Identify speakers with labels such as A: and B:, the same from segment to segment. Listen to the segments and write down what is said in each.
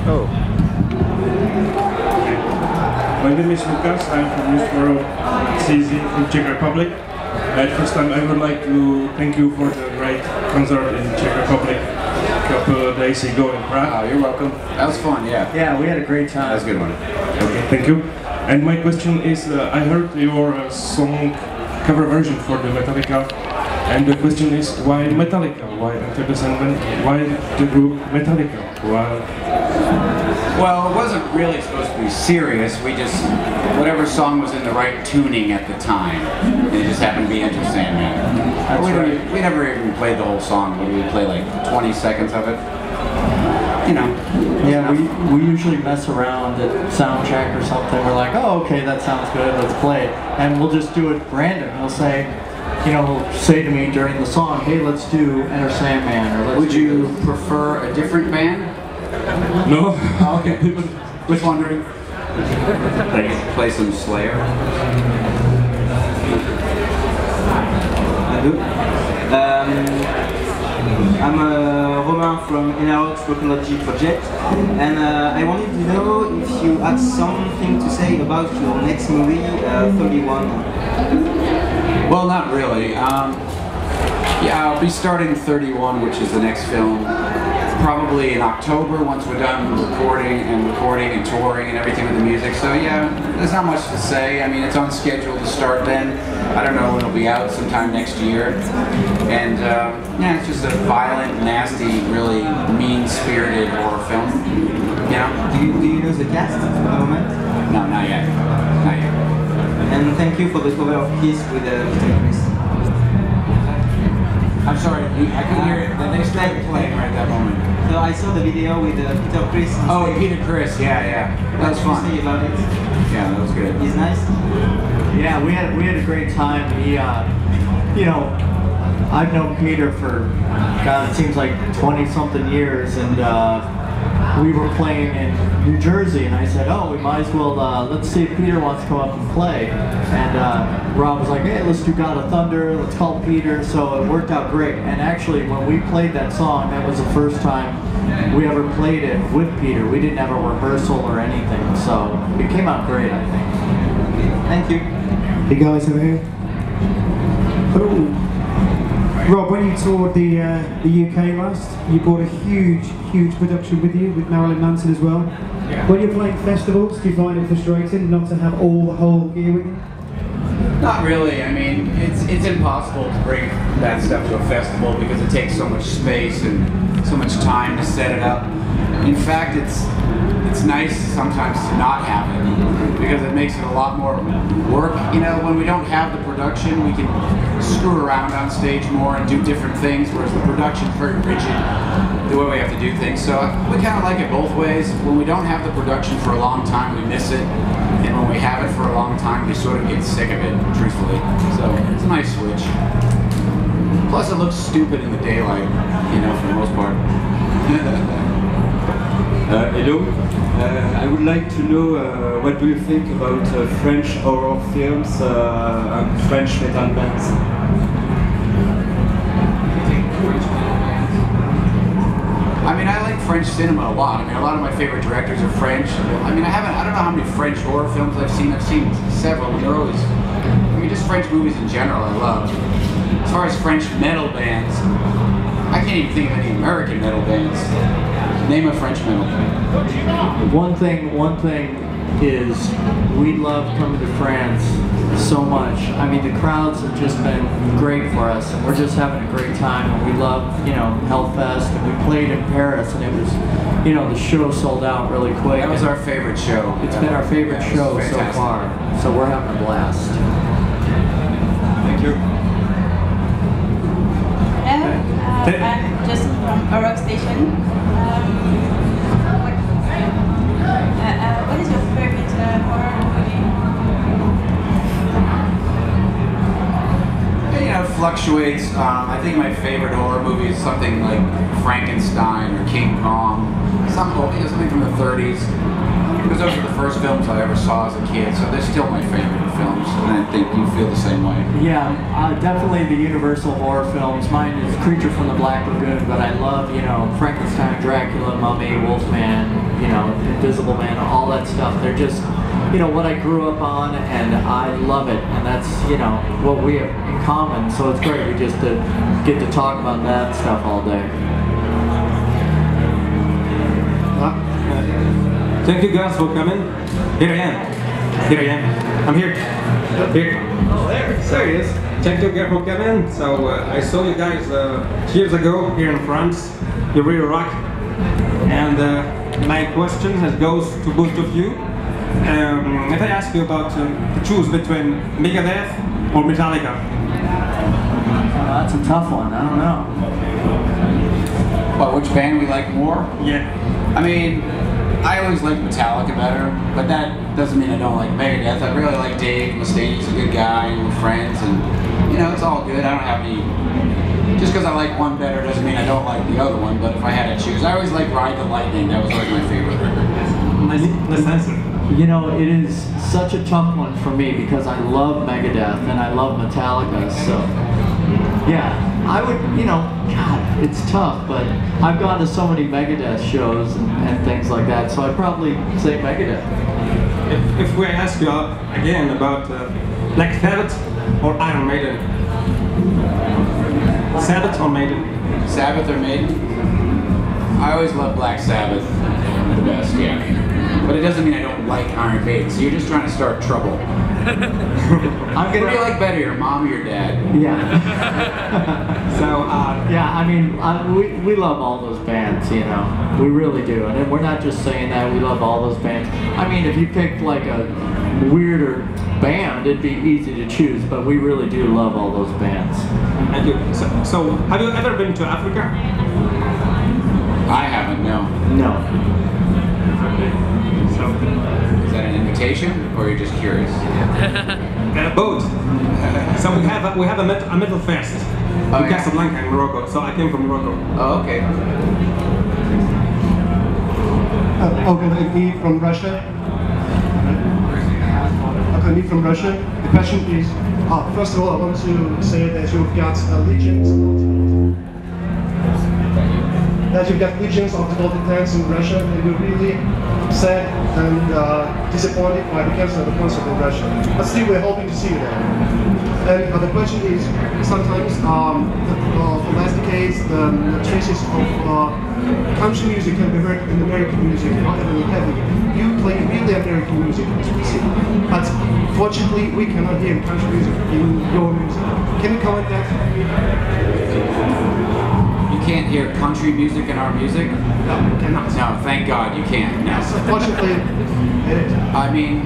A: Oh.
B: My name is Lucas. I'm from Eastborough, CZ in Czech Republic. First time I would like to thank you for the great concert in Czech Republic a couple of days ago in Prague.
C: Oh, you're welcome. That was fun, yeah.
A: Yeah, we had a great time.
C: That was a good one.
B: Okay, thank you. And my question is, I heard your song cover version for the Metallica, and the question is, why Metallica? Why Enter the Sandman? Why the group Metallica? Why?
C: Well, it wasn't really supposed to be serious. We just, whatever song was in the right tuning at the time, and it just happened to be Enter Sandman. We never even played the whole song, but we would play like 20 seconds of it. You know.
A: Yeah, we usually mess around at sound check or something. We're like, oh, okay, that sounds good, let's play it. And we'll just do it random. He'll say, you know, he'll say to me during the song, hey, let's do Enter Sandman, or let's
C: Would you prefer a different band?
B: No.
C: Oh, okay. Just wondering.
B: Thanks.
C: Play some Slayer.
D: I do. I'm Romain from Inarox Vocalogy Project, and I wanted to know if you had something to say about your next movie, 31.
C: Well, not really. Yeah, I'll be starting 31, which is the next film, probably in October once we're done recording and touring and everything with the music. So yeah, there's not much to say. I mean, it's on schedule to start then. I don't know when it'll be out, sometime next year. And yeah, it's just a violent, nasty, really mean-spirited horror film. You know?
D: Do you know the cast at the moment?
C: No, not yet. Not yet.
D: And thank you for the cover of Kiss with Peter Chris.
C: I'm sorry, I couldn't hear it. They started playing right at that moment.
D: So I saw the video with Peter Chris.
C: Oh, Peter Chris, yeah. That was fun.
D: What did you say about it?
C: Yeah, that was good.
D: He's nice?
A: Yeah, we had a great time. He, you know, I've known Peter for, God, it seems like 20-something years, and we were playing in New Jersey, and I said, oh, we might as well, let's see if Peter wants to come up and play. And Rob was like, hey, let's do God of Thunder, let's call Peter, so it worked out great. And actually, when we played that song, that was the first time we ever played it with Peter. We didn't have a rehearsal or anything, so it came out great, I think.
D: Thank you.
E: Hey guys, over here. Oh. Rob, when you toured the UK last, you brought a huge production with you, with Marilyn Manson as well.
C: Yeah.
E: When you're playing festivals, do you find it frustrating not to have all the whole gear with you?
C: Not really. I mean, it's impossible to bring that stuff to a festival because it takes so much space and so much time to set it up. In fact, it's nice sometimes to not have it because it makes it a lot more work. You know, when we don't have the production, we can screw around on stage more and do different things, whereas the production's very rigid, the way we have to do things. So we kind of like it both ways. When we don't have the production for a long time, we miss it. And when we have it for a long time, we sort of get sick of it, truthfully. So it's a nice switch. Plus it looks stupid in the daylight, you know, for the most part.
F: Hello, I would like to know what do you think about French horror films and French metal bands?
C: I mean, I like French cinema a lot. I mean, a lot of my favorite directors are French. I mean, I don't know how many French horror films I've seen. I've seen several, and they're always, I mean, just French movies in general I love. As far as French metal bands, I can't even think of any American metal bands. Name a French metal band.
A: One thing is we love coming to France so much. I mean, the crowds have just been great for us, and we're just having a great time. And we love, you know, Hellfest, and we played in Paris, and it was, you know, the show sold out really quick.
C: That was our favorite show.
A: It's been our favorite show so far, so we're having a blast.
C: Thank you.
G: Hello, I'm Justin from a rock station. What is your favorite horror movie?
C: You know, it fluctuates. I think my favorite horror movie is something like Frankenstein or King Kong, something from the 30s. because those are the first films I ever saw as a kid, so they're still my favorite films, and I think you feel the same way.
A: Yeah, definitely the Universal horror films. Mine is Creature from the Black Lagoon, but I love, you know, Frankenstein, Dracula, Mummy, Wolfman, you know, Invisible Man, all that stuff. They're just, you know, what I grew up on, and I love it, and that's, you know, what we have in common, so it's great we just get to talk about that stuff all day.
H: Thank you guys for coming. Here I am. Here I am. I'm here. Here.
A: Oh, there he is.
H: Thank you guys for coming. So I saw you guys years ago here in France. You really rock. And my question goes to both of you. If I ask you about to choose between Megadeth or Metallica?
A: That's a tough one. I don't know.
C: Well, which band we like more?
H: Yeah.
C: I mean, I always like Metallica better, but that doesn't mean I don't like Megadeth. I really like Dave Mustaine. He's a good guy, and we're friends, and you know, it's all good. I don't have any. Just because I like one better doesn't mean I don't like the other one. But if I had to choose, I always like Ride the Lightning. That was always my favorite record.
H: Nice answer.
A: You know, it is such a tough one for me because I love Megadeth and I love Metallica. So, yeah, I would, you know, God, it's tough, but I've gone to so many Megadeth shows and things like that, so I'd probably say Megadeth.
H: If we ask you again about Black Sabbath or Iron Maiden? Sabbath or Maiden?
C: Sabbath or Maiden? I always love Black Sabbath the best, yeah. But it doesn't mean I don't like Iron Maiden, so you're just trying to start trouble. What do you like better, your mom or your dad?
A: Yeah.
H: So,
A: yeah, I mean, we love all those bands, you know. We really do. And we're not just saying that, we love all those bands. I mean, if you picked like a weirder band, it'd be easy to choose, but we really do love all those bands.
H: Thank you. So have you ever been to Africa?
C: I haven't, no.
A: No.
H: So,
C: Is that an invitation, or you're just curious?
H: both. So we have a metal fest in
C: yeah.
H: Casablanca in Morocco. So I came from Morocco.
C: Oh, okay.
I: Me from Russia. Me from Russia. The question is, first of all, I want to say that you've got legions of devoted fans in Russia, and we're really upset and disappointed by the cancel of the concert in Russia. But still, we're hoping to see you there. And the question is, sometimes, for last decades, the traces of country music can be heard in American music, not heavily heavy. You play really American music, as we see. But fortunately, we cannot hear country music in your music. Can you comment that?
C: You can't hear country music in our music?
I: No, you cannot.
C: No, thank God you can't. No.
I: Yes, unfortunately, it is.
C: I mean,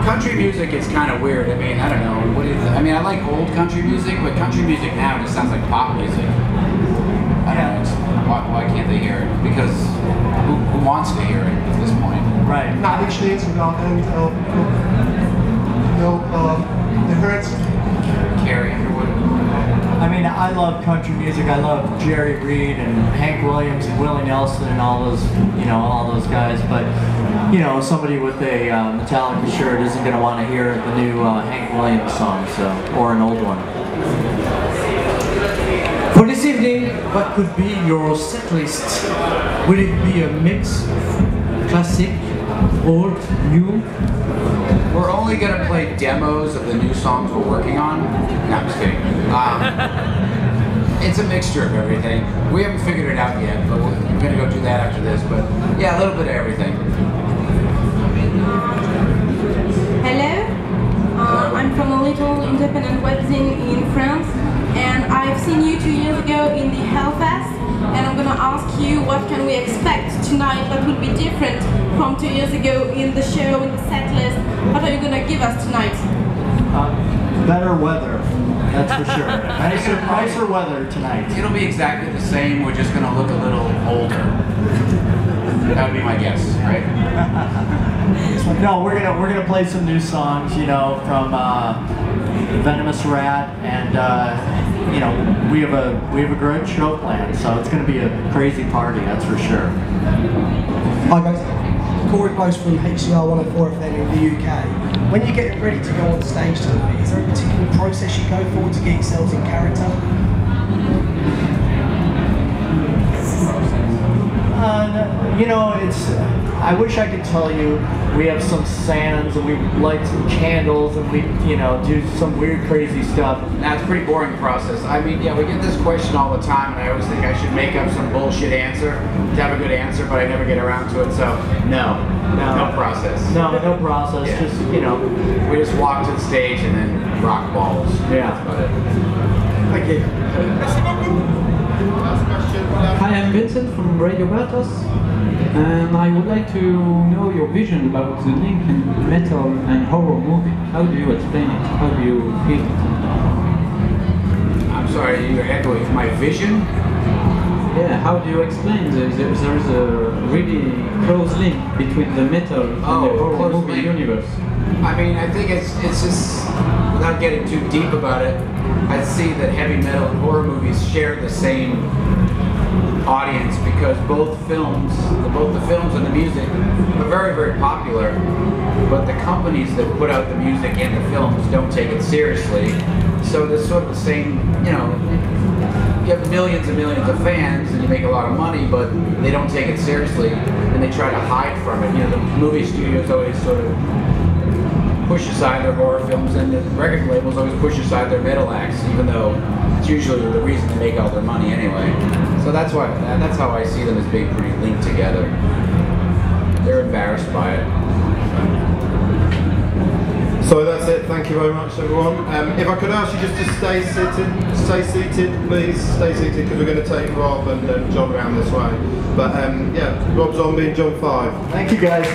C: country music is kind of weird. I mean, I don't know. What is it? I mean, I like old country music, but country music now just sounds like pop music. I don't know. Why can't they hear it? Because who wants to hear it at this point?
A: Right.
I: Not actually, it's about the hurts.
C: Carrie Underwood.
A: I mean, I love country music. I love Jerry Reed and Hank Williams and Willie Nelson and all those, you know, all those guys. But, you know, somebody with a Metallica shirt isn't going to want to hear the new Hank Williams song, so, or an old one.
J: For this evening, what could be your set list? Will it be a mix of classic, old, new?
C: We're only going to play demos of the new songs we're working on. No, I'm just kidding. It's a mixture of everything. We haven't figured it out yet, but we're going to go do that after this. But yeah, a little bit of everything.
G: Hello, I'm from a little independent webzine in France, and I've seen you 2 years ago in the Hellfest, and I'm gonna ask you what can we expect tonight that will be different from 2 years ago in the show, in the set list. What are you gonna give us tonight?
A: Better weather, that's for sure. nicer weather tonight.
C: It'll be exactly the same. We're just going to look a little older. That would be my guess, right?
A: No, we're gonna play some new songs, you know, from Venomous Rat, and you know, we have a great show planned, so it's gonna be a crazy party, that's for sure.
I: Hi guys.
K: Corey Close from HCR 104 FM in the UK. When you get ready to go on stage tonight, is there a particular process you go for to get yourselves in character?
A: You know, I wish I could tell you we have some sands and we light some candles and we, you know, do some weird, crazy stuff.
C: Nah, it's a pretty boring process. I mean, yeah, we get this question all the time, and I always think I should make up some bullshit answer to have a good answer, but I never get around to it. So, no process.
A: No process.
C: Yeah.
A: Just, you know,
C: we just walk to the stage and then rock balls.
A: Yeah.
C: That's about it.
K: Thank you.
L: Hi, I'm Vincent from Radio Batos, and I would like to know your vision about the link in metal and horror movie. How do you explain it? How do you feel it?
C: I'm sorry, you're echoing. My vision?
L: Yeah, how do you explain there's a really close link between the metal and the horror movie
C: link.
L: universe?
C: I mean, I think it's just, without getting too deep about it, I see that heavy metal and horror movies share the same audience because both the films and the music are very, very popular, but the companies that put out the music and the films don't take it seriously. So there's sort of the same, you know, you have millions and millions of fans and you make a lot of money, but they don't take it seriously and they try to hide from it. You know, the movie studios always sort of push aside their horror films, and the record labels always push aside their metal acts, even though it's usually the reason to make all their money anyway. So that's how I see them as being pretty linked together. They're embarrassed by it.
M: So that's it. Thank you very much, everyone. If I could ask you just to stay seated, please stay seated, because we're going to take Rob and John around this way. But yeah, Rob Zombie and John 5.
A: Thank you, guys.